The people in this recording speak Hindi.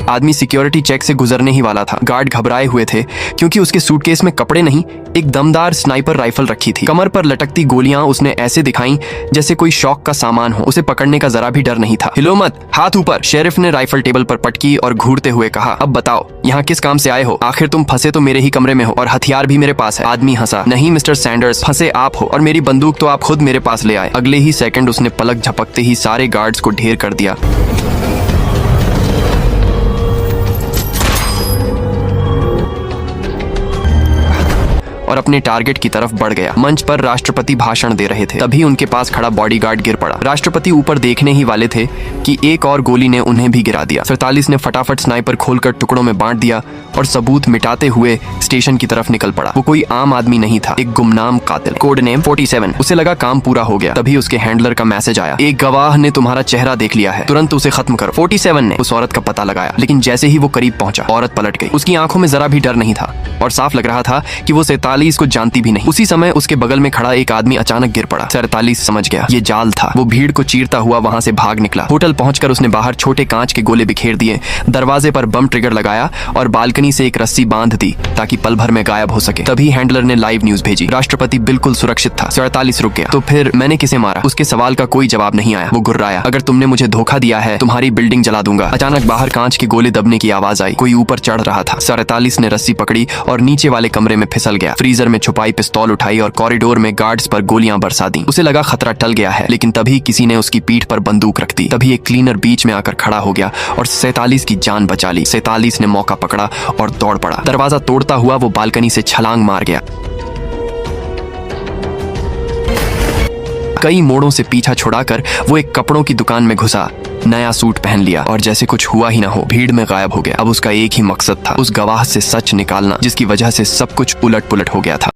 आदमी सिक्योरिटी चेक से गुजरने ही वाला था। गार्ड घबराए हुए थे क्योंकि उसके सूटकेस में कपड़े नहीं, एक दमदार स्नाइपर राइफल रखी थी। कमर पर लटकती गोलियां उसने ऐसे दिखाई जैसे कोई शौक का सामान हो। उसे पकड़ने का जरा भी डर नहीं था। हिलो मत, हाथ ऊपर। शेरिफ ने राइफल टेबल पर पटकी और घूरते हुए कहा, अब बताओ यहाँ किस काम से आए हो? आखिर तुम फंसे तो मेरे ही कमरे में हो और हथियार भी मेरे पास है। आदमी हंसा, नहीं मिस्टर सैंडर्स, फंसे आप हो और मेरी बंदूक तो आप खुद मेरे पास ले आए। अगले ही सेकंड उसने पलक झपकते ही सारे गार्ड्स को ढेर कर दिया। और अपने टारगेट की तरफ बढ़ गया। मंच पर राष्ट्रपति भाषण दे रहे थे, तभी उनके पास खड़ा बॉडीगार्ड गिर पड़ा। राष्ट्रपति ऊपर देखने ही वाले थे कि एक और गोली ने उन्हें भी गिरा दिया। 47 ने फटाफट स्नाइपर खोलकर टुकड़ों में बांट दिया और सबूत मिटाते हुए स्टेशन की तरफ निकल पड़ा। वो कोई आम आदमी नहीं था, एक गुमनाम कातिल। Code name 47। उसे लगा काम पूरा हो गया। तभी उसके हैंडलर का मैसेज आया, एक गवाह ने तुम्हारा चेहरा देख लिया है, तुरंत उसे खत्म करो। 47 ने उस औरत का पता लगाया, लेकिन जैसे ही वो करीब पहुंचा, औरत पलट गई। उसकी आंखों में जरा भी डर नहीं था और साफ लग रहा था कि वो 47 को जानती भी नहीं। उसी समय उसके बगल में खड़ा एक आदमी अचानक गिर पड़ा। 47 समझ गया ये जाल था। वो भीड़ को चीरता हुआ वहां से भाग निकला। होटल पहुंचकर उसने बाहर छोटे कांच के गोले बिखेर दिए, दरवाजे पर बम ट्रिगर लगाया और बालकनी से एक रस्सी बांध दी ताकि पल भर में गायब हो सके। तभी हैंडलर ने लाइव न्यूज भेजी, राष्ट्रपति बिल्कुल सुरक्षित था। 47 रुक गया। तो फिर मैंने किसे मारा? उसके सवाल का कोई जवाब नहीं आया। वो गुर्राया, अगर तुमने मुझे धोखा दिया है तुम्हारी बिल्डिंग जला दूंगा। अचानक बाहर कांच के गोले दबने की आवाज आई। कोई ऊपर चढ़ रहा था। 47 ने रस्सी पकड़ी और नीचे वाले कमरे में फिसल गया। फ्रीजर में छुपाई पिस्तौल उठाई और कॉरिडोर में गार्ड्स पर गोलियां बरसा दी। उसे लगा खतरा टल गया है, लेकिन तभी किसी ने उसकी पीठ पर बंदूक रख दी। तभी एक क्लीनर बीच में आकर खड़ा हो गया और 47 की जान बचा ली। 47 ने मौका पकड़ा और दौड़ पड़ा। दरवाजा तोड़ता हुआ वो बालकनी से छलांग मार गया। कई मोड़ों से पीछा छुड़ाकर वो एक कपड़ों की दुकान में घुसा, नया सूट पहन लिया और जैसे कुछ हुआ ही ना हो भीड़ में गायब हो गया। अब उसका एक ही मकसद था, उस गवाह से सच निकालना जिसकी वजह से सब कुछ उलट पुलट हो गया था।